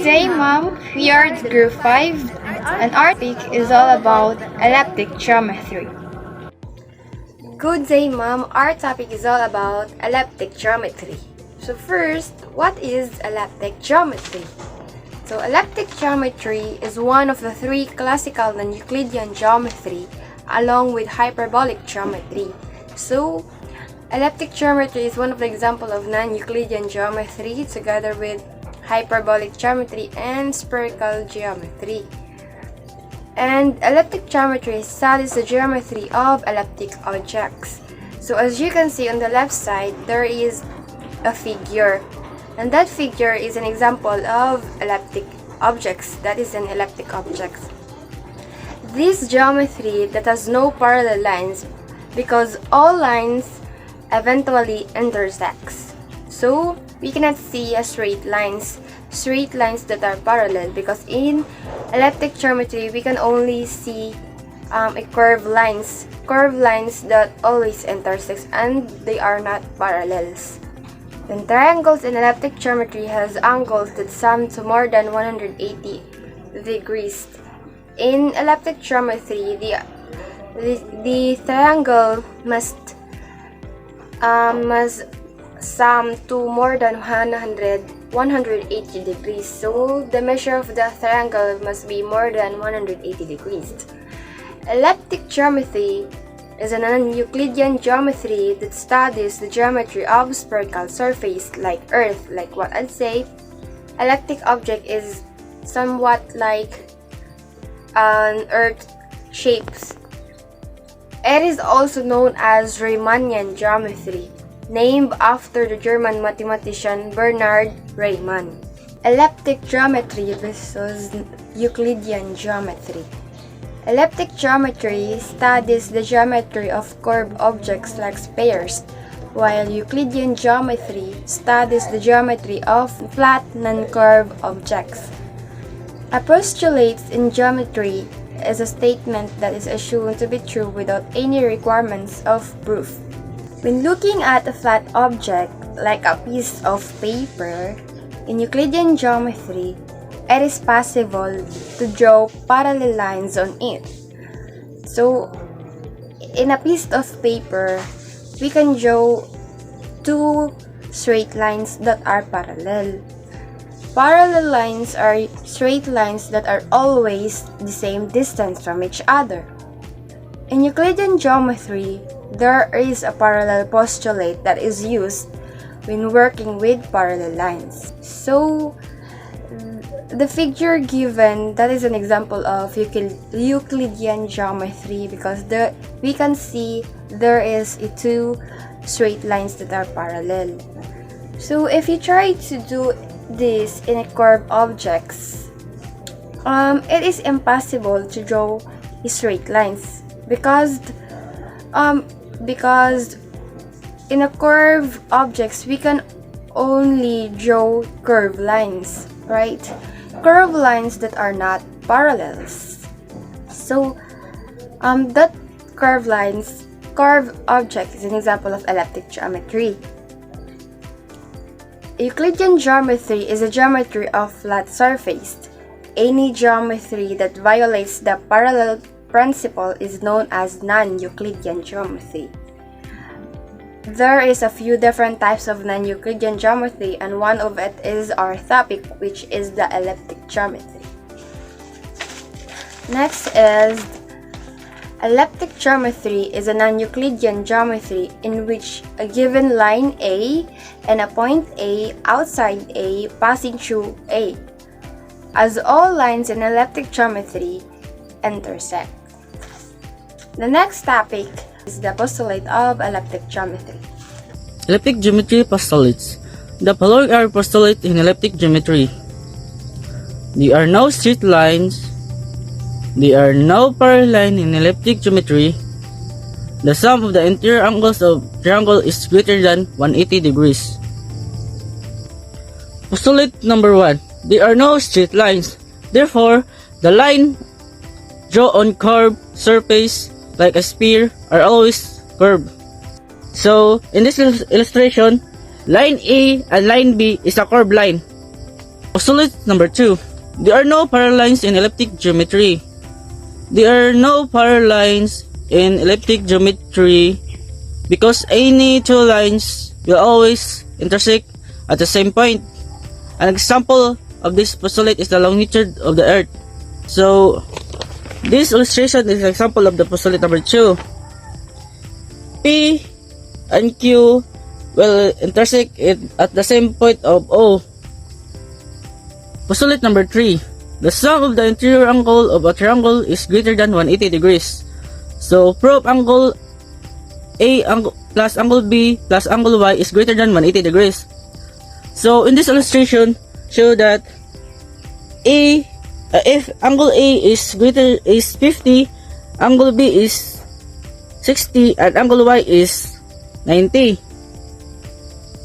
day, Mom. We are at Group 5, and our topic is all about elliptic geometry. Good day, Mom. Our topic is all about elliptic geometry. So first, what is elliptic geometry? So elliptic geometry is one of the three classical non-Euclidean geometry along with hyperbolic geometry. So elliptic geometry is one of the examples of non-Euclidean geometry together with hyperbolic geometry and spherical geometry. And elliptic geometry studies the geometry of elliptic objects. So as you can see on the left side, there is a figure. And that figure is an example of elliptic objects. That is an elliptic object. This geometry that has no parallel lines because all lines eventually intersects. So we cannot see straight lines that are parallel because in elliptic geometry we can only see curved lines that always intersect and they are not parallels. Then triangles in elliptic geometry has angles that sum to more than 180 degrees. In elliptic geometry, the triangle must sum to more than 180 degrees. So the measure of the triangle must be more than 180 degrees. Elliptic geometry is a non-Euclidean geometry that studies the geometry of spherical surface like Earth. Like what I'd say, elliptic object is somewhat like an Earth shapes. It is also known as Riemannian geometry, named after the German mathematician Bernhard Riemann. Elliptic geometry versus Euclidean geometry. Elliptic geometry studies the geometry of curved objects like spheres, while Euclidean geometry studies the geometry of flat, non-curved objects. A postulate in geometry is a statement that is assumed to be true without any requirements of proof. When looking at a flat object, like a piece of paper, in Euclidean geometry, it is possible to draw parallel lines on it. So, in a piece of paper, we can draw two straight lines that are parallel. Parallel lines are straight lines that are always the same distance from each other. In Euclidean geometry, there is a parallel postulate that is used when working with parallel lines. So, the figure given, that is an example of Euclidean geometry because we can see there is two straight lines that are parallel. So if you try to do this in a curved objects, it is impossible to draw straight lines because in a curved objects we can only draw curved lines, right? Curved lines that are not parallels. So that curved object is an example of elliptic geometry. Euclidean geometry is a geometry of flat surface. Any geometry that violates the parallel principle is known as non-Euclidean geometry. There is a few different types of non-Euclidean geometry, and one of it is our topic, which is the elliptic geometry. Next is elliptic geometry is a non-Euclidean geometry in which a given line A and a point A outside A passing through A, as all lines in elliptic geometry intersect. The next topic is the postulate of elliptic geometry. Elliptic geometry postulates. The following are postulates in elliptic geometry. There are no straight lines. There are no parallel lines in elliptic geometry. The sum of the interior angles of triangle is greater than 180 degrees. Postulate number 1. There are no straight lines. Therefore, the line drawn on curved surface like a sphere are always curved. So, in this illustration, line A and line B is a curved line. Postulate number 2. There are no parallel lines in elliptic geometry. There are no parallel lines in elliptic geometry because any two lines will always intersect at the same point. An example of this postulate is the longitude of the Earth. So, this illustration is an example of the postulate number 2. P and Q will intersect at the same point of O. Postulate number 3. The sum of the interior angle of a triangle is greater than 180 degrees. So, prove angle A plus angle B plus angle Y is greater than 180 degrees. So, in this illustration, show that if angle A is 50, angle B is 60, and angle Y is 90.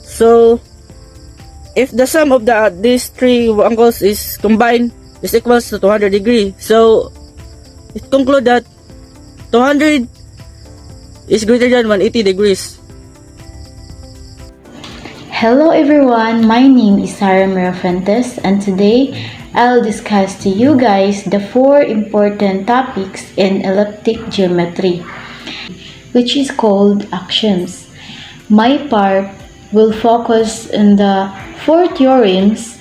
So, if the sum of these three angles is combined, is equals to 200 degrees. So, it conclude that 200 is greater than 180 degrees. Hello everyone, my name is Sarah Mirafuentes, and today I'll discuss to you guys the 4 important topics in elliptic geometry, which is called axioms. My part will focus on the 4 theorems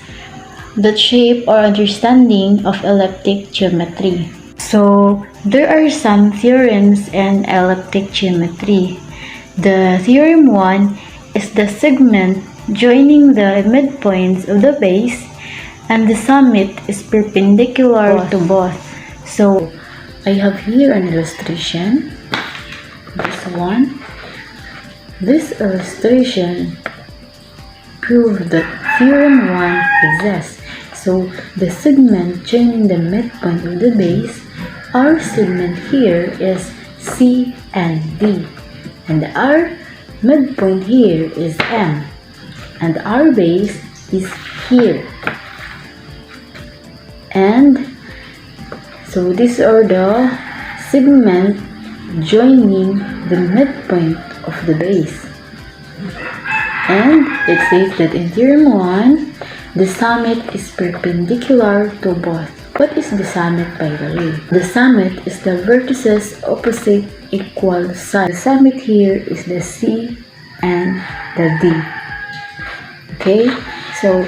that shape our understanding of elliptic geometry. So, there are some theorems in elliptic geometry. The theorem 1 is the segment joining the midpoints of the base and the summit is perpendicular to both. So, I have here an illustration. This one. This illustration proves that theorem 1 exists. So, the segment joining the midpoint of the base, our segment here is C and D, and our midpoint here is M, and our base is here. And so these are the segment joining the midpoint of the base. And it says that in theorem 1, the summit is perpendicular to both. What is the summit, by the way? The summit is the vertices opposite equal sides. The summit here is the C and the D. Okay, so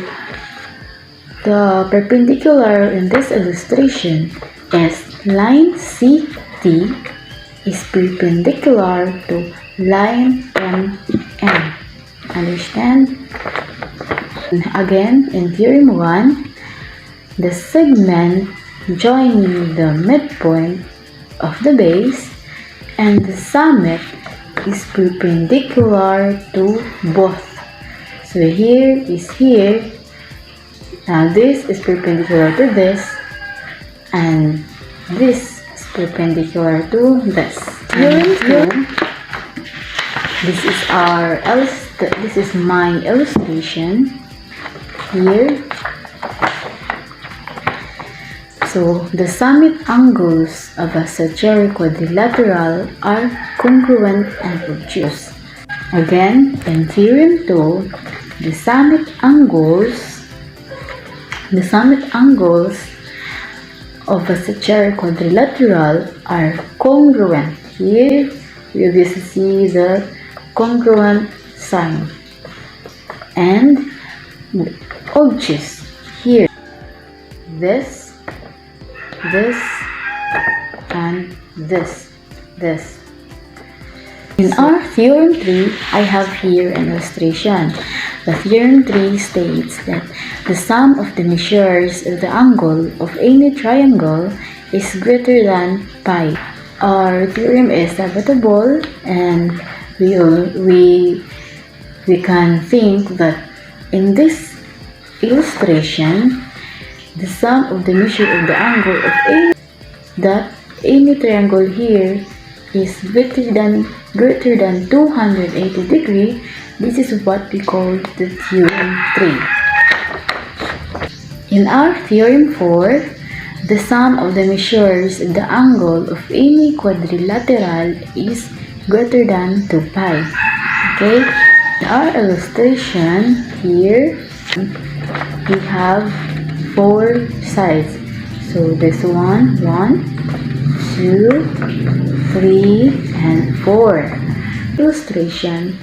the perpendicular in this illustration is line CT is perpendicular to line MM. Understand? Again, in theorem 1, the segment joining the midpoint of the base and the summit is perpendicular to both. So here is here. Now this is perpendicular to this, and this is perpendicular to this. Theorem 2. This is my illustration here. So, the summit angles of a Sagittal quadrilateral are congruent and obtuse. Again, in theorem 2, the summit angles of a Sagittal quadrilateral are congruent. Here, you will see the congruent sign. And obtuse. Here, this, and this. In our theorem 3, I have here an illustration. The theorem 3 states that the sum of the measures of the angle of any triangle is greater than pi. Our theorem is debatable, and we can think that in this illustration, the sum of the measure of the angle of any triangle here is greater than 280 degrees. This is what we call the theorem 3. In our theorem 4, the sum of the measures of the angle of any quadrilateral is greater than 2 pi. Okay, in our illustration here, we have 4 sides. So this one, 1, 2, 3, and 4. Illustration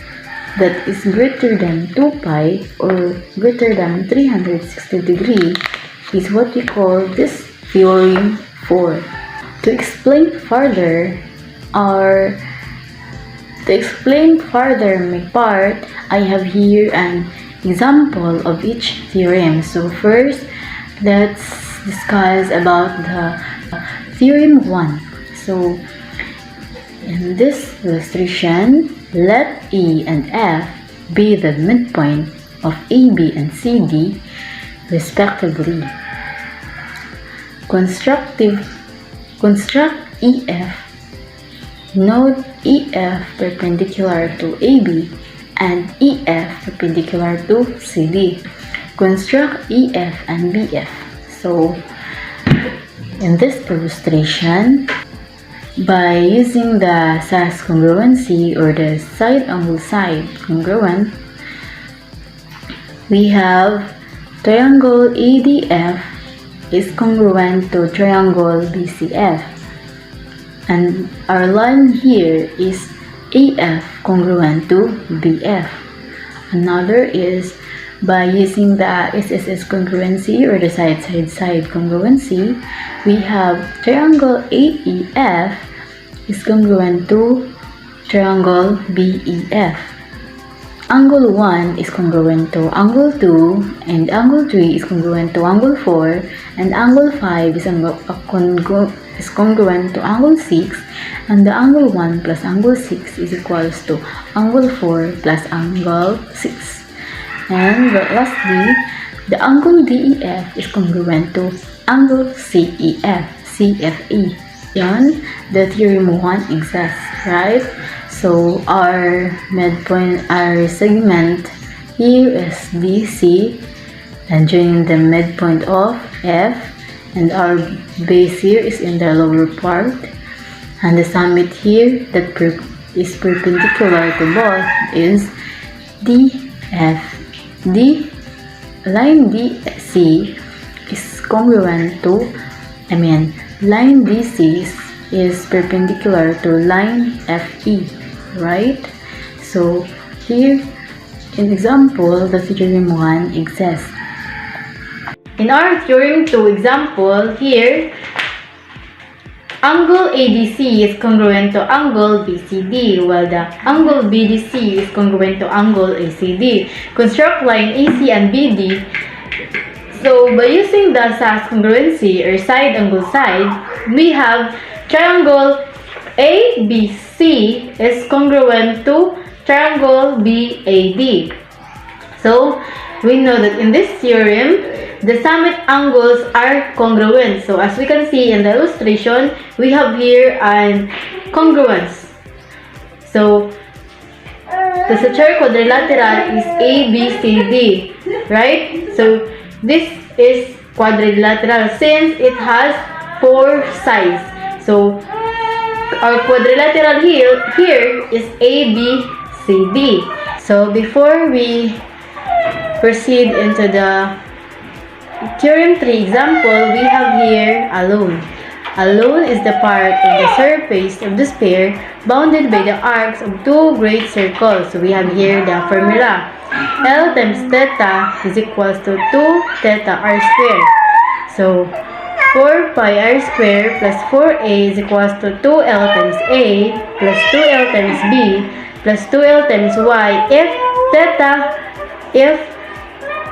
that is greater than 2 pi or greater than 360 degree is what we call this theorem 4. To explain further my part, I have here an example of each theorem. So first, let's discuss about the theorem 1. So in this illustration, let E and F be the midpoint of AB and CD respectively. Construct EF. Note EF perpendicular to AB and EF perpendicular to CD. Construct EF and BF. So, in this illustration, by using the SAS congruency or the side angle side congruent, we have triangle ADF is congruent to triangle BCF, and our line here is AF congruent to BF. Another is by using the SSS congruency or the side congruency, we have triangle AEF is congruent to triangle BEF. Angle 1 is congruent to angle 2, and angle 3 is congruent to angle 4, and angle 5 is congruent to angle 6, and the angle 1 plus angle 6 is equals to angle 4 plus angle 6. And lastly, the angle DEF is congruent to angle CFE. Yan, the theorem 1 exists, right? So our midpoint, our segment here is DC, and joining the midpoint of F, and our base here is in the lower part, and the summit here that is perpendicular to both is DF. The line DC is congruent to, line DC is perpendicular to line FE, right? So here in example, the theorem 1 exists. In our theorem 2 example, here angle ADC is congruent to angle BCD, while the angle BDC is congruent to angle ACD. Construct line AC and BD. So by using the SAS congruency or side angle side, we have triangle ABC is congruent to triangle BAD. So we know that in this theorem, the summit angles are congruent. So as we can see in the illustration, we have here an congruence. So the Saussure quadrilateral is ABCD, right? So this is quadrilateral since it has 4 sides. So our quadrilateral here is ABCD. So before we proceed into the Theorem 3 example, we have here alone. Alone is the part of the surface of the sphere bounded by the arcs of 2 great circles. So we have here the formula. L times theta is equals to 2 theta r square. So 4 pi r square plus 4a is equals to 2l times a plus 2l times b plus 2l times y if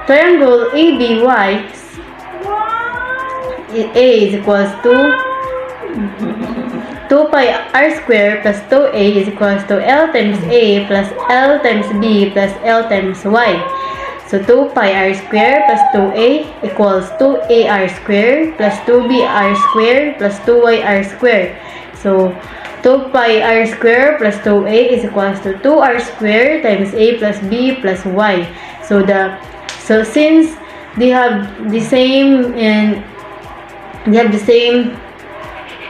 triangle ABY A is equals to 2 pi r square plus 2a is equals to L times a plus L times b plus L times y. So 2 pi r square plus 2a equals 2ar square plus 2br square plus 2yr square. So 2 pi r square plus 2a is equals to 2r square times a plus b plus y. So since they have the same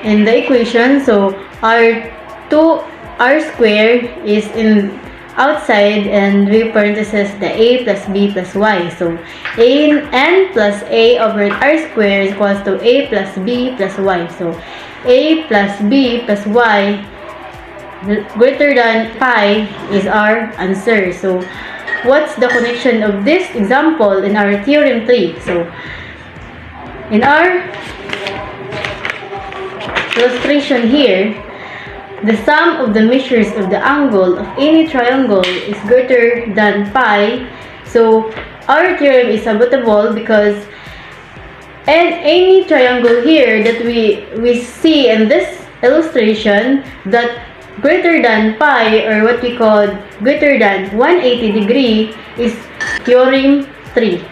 in the equation, so our 2r square is in outside and we parentheses the a plus b plus y. So n plus a over r squared is equals to a plus b plus y. So a plus b plus y greater than pi is our answer. So what's the connection of this example in our theorem 3? So in our illustration here, the sum of the measures of the angle of any triangle is greater than pi. So our theorem is suitable because any triangle here that we see in this illustration that greater than pi, or what we call greater than 180 degree, is theorem 3.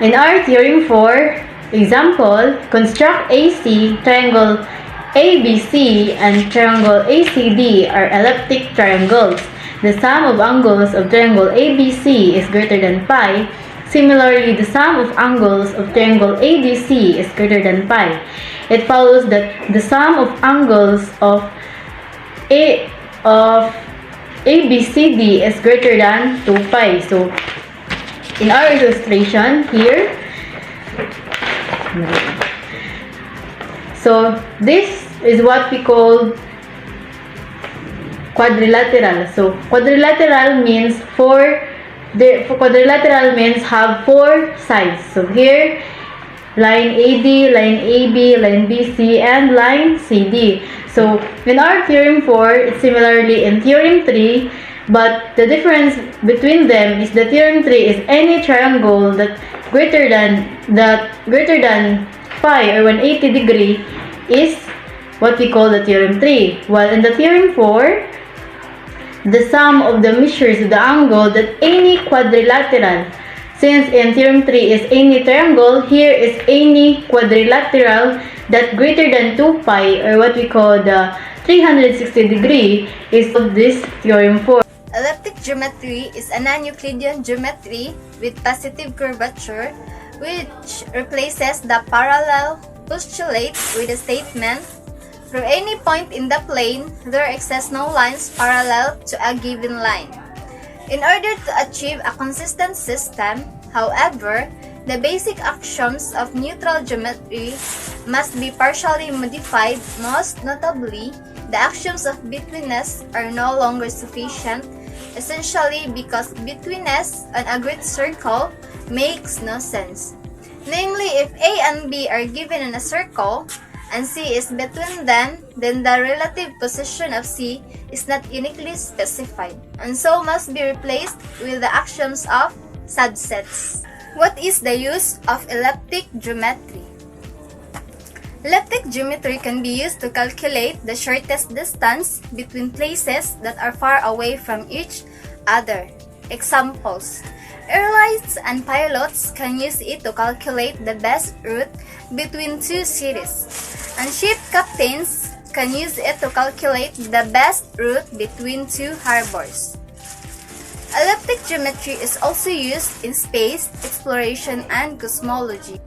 In our theorem 4 example, construct AC, triangle ABC and triangle ACD are elliptic triangles. The sum of angles of triangle ABC is greater than pi. Similarly, the sum of angles of triangle ABC is greater than pi. It follows that the sum of angles of ABCD is greater than 2 pi. So in our illustration here, so this is what we call quadrilateral. So quadrilateral means quadrilateral means have 4 sides. So here, line AD, line AB, line BC, and line CD. So in our theorem 4, it's similarly in theorem 3, but the difference between them is the theorem 3 is any triangle that greater than pi or 180 degree is what we call the theorem 3. While in the theorem 4, the sum of the measures of the angle that any quadrilateral, since in theorem 3 is any triangle, here is any quadrilateral that greater than 2 pi or what we call the 360 degree is of this theorem 4. Elliptic geometry is a non-Euclidean geometry with positive curvature which replaces the parallel postulate with a statement: through any point in the plane, there exist no lines parallel to a given line. In order to achieve a consistent system, however, the basic axioms of neutral geometry must be partially modified. Most notably, the axioms of betweenness are no longer sufficient, essentially because betweenness on a grid circle makes no sense. Namely, if A and B are given in a circle, and C is between them, then the relative position of C is not uniquely specified, and so must be replaced with the axioms of subsets. What is the use of elliptic geometry? Elliptic geometry can be used to calculate the shortest distance between places that are far away from each other. Examples: airlines and pilots can use it to calculate the best route between two cities, and ship captains can use it to calculate the best route between two harbors. Elliptic geometry is also used in space exploration and cosmology.